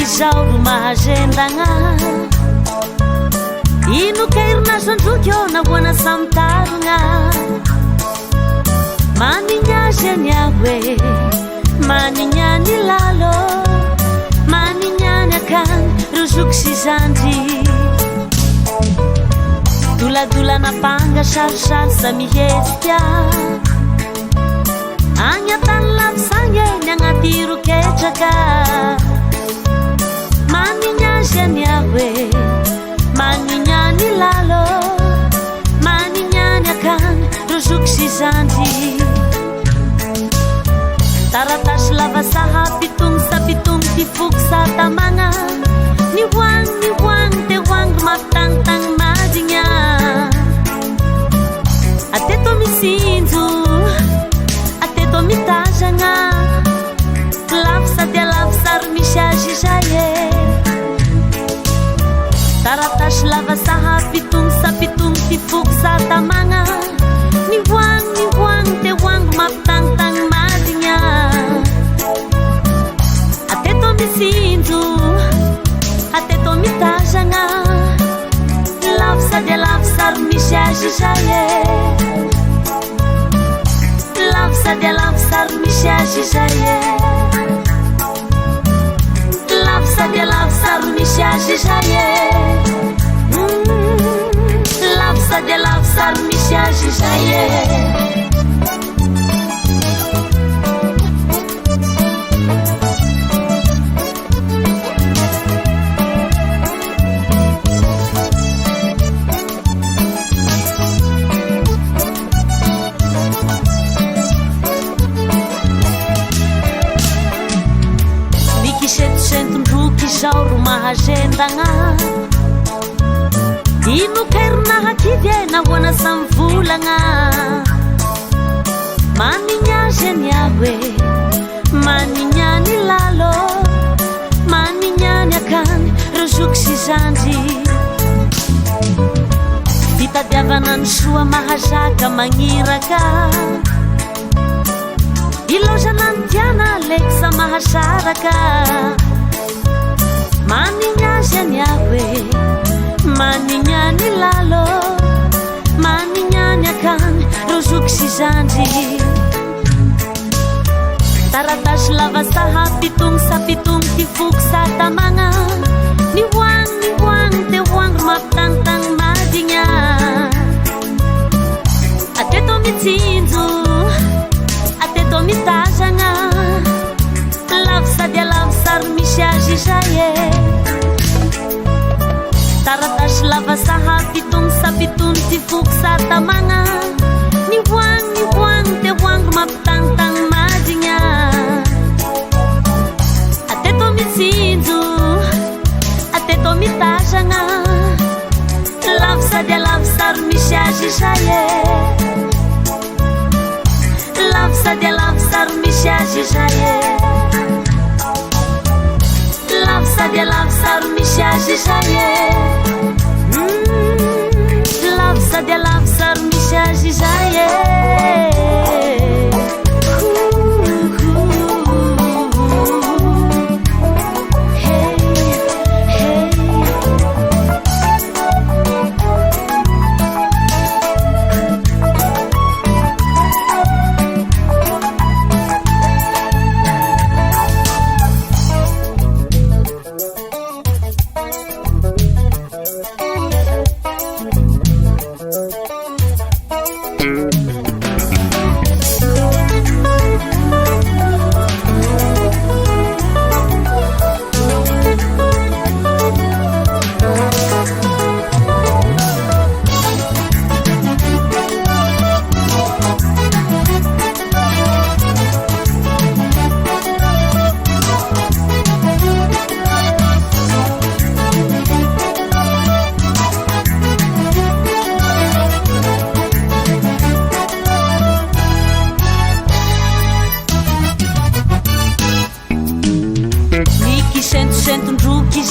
izao ro mahagendagna ino kairinazo androky eo nahoana samitaragna manignazy any ahoe manignany lalo manignany akany rozoky sy zandry doladolana panga sarisary sa mihetsika agny atany lavisagny eny agnaty roketraka manignazy any ahoe manignany lalo manignany akany rozoky sy zandry taratasy lava sahapitony sapitony tifoky satamagna ni hoagny te hoagny mafitanitagny madigna ateto misinjo ateto mitazagna lafy sady alafy sary misy azy izay e taratasy lava sahapitony sapitony tifoky satamagna ni hoagny te hoagny mafitanitagny madigna ateto misinjo ateto mitazagna lafy sady alafy sary misy azy izay e lafy sady alafy sary misy azy izay e lafy sady alafy sary misy azy izay e lafy sady alafy sary misy azy izay e izao ro mahagendagna ino kairinahakidy e nahoana samy volagna manignazy any ahoe manignany lalo manignany akany rozoky sy zandry fitadiavana ny soa mahazaka magniraka ilozana ny tiana leky sa mahasaraka manignazy any ahoe manignany lalo manignany akany rozoky sy zandry taratasy lava sahapitony sapitony tifoky satamagna ni hoagny te hoagny mafitanitagny madigna ateto mitsinjo ateto mitazagna lafy sady alafy sary misy azy izay e taratasy lava sahapitony sapitony tifoky satamagna ni hoagny te hoagny mafitanitagny madigna ateto mitsinjo ateto mitazagna lafy sady alafy sary misy azy izay e lafy sady alafy sary misy azy izay e lafy sady alafy sary misy azy izay e lafy sady alafy sary misy azy izay e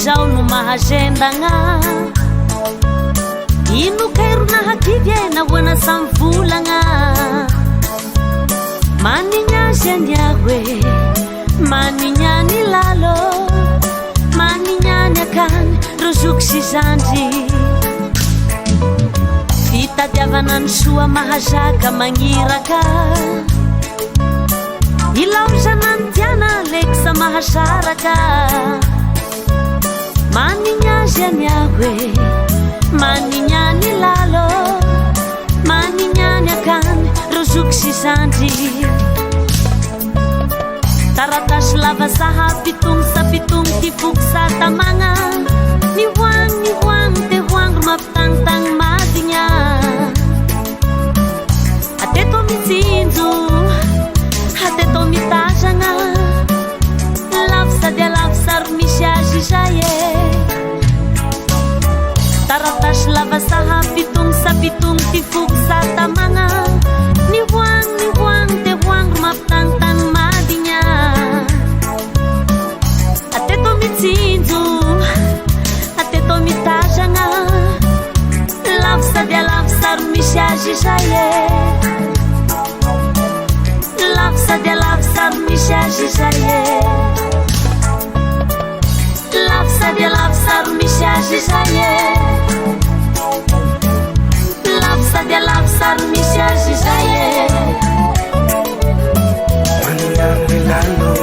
izao no mahagendagna ino kairinahakidy e nahoana samy volagna manignazy any ahoe manignany lalo rozoky sy zandry fitadiavana ny soa mahazaka magniraka ilaozana ny tiana lekisa mahasaraka manigny azy any ahoe manigny any lalo manigny any akany rozoky sy zandry taratasy lava sahapitony sapitony ty foky satamagna ny hoagny te hoagny ro mampitagnitagny madigna ateto mitsinjo ateto mitazagna lavo sady alavo sary misy azy izay e taratasy lava sahapitony sapitony ty foky satamagna ny hoagny te hoagny ro mampitagnitagny madigna ateto mitsinjo ateto mitazagna lavo sady alavo sary misy azy izay e lavo sady alavo sary misy azy izay e lavo sady alavo sary misy azy izay e lavo sady alavo sary misy azy izay e Manigny lalo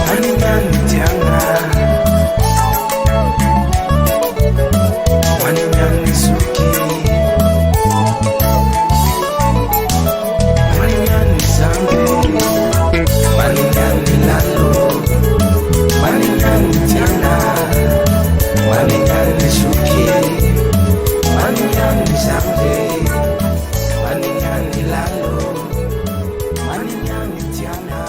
manigny tiana manigny suki manigny zambe manigny lalo manigny tiana manigny suki manigny zambe manigny lalo manigny tiana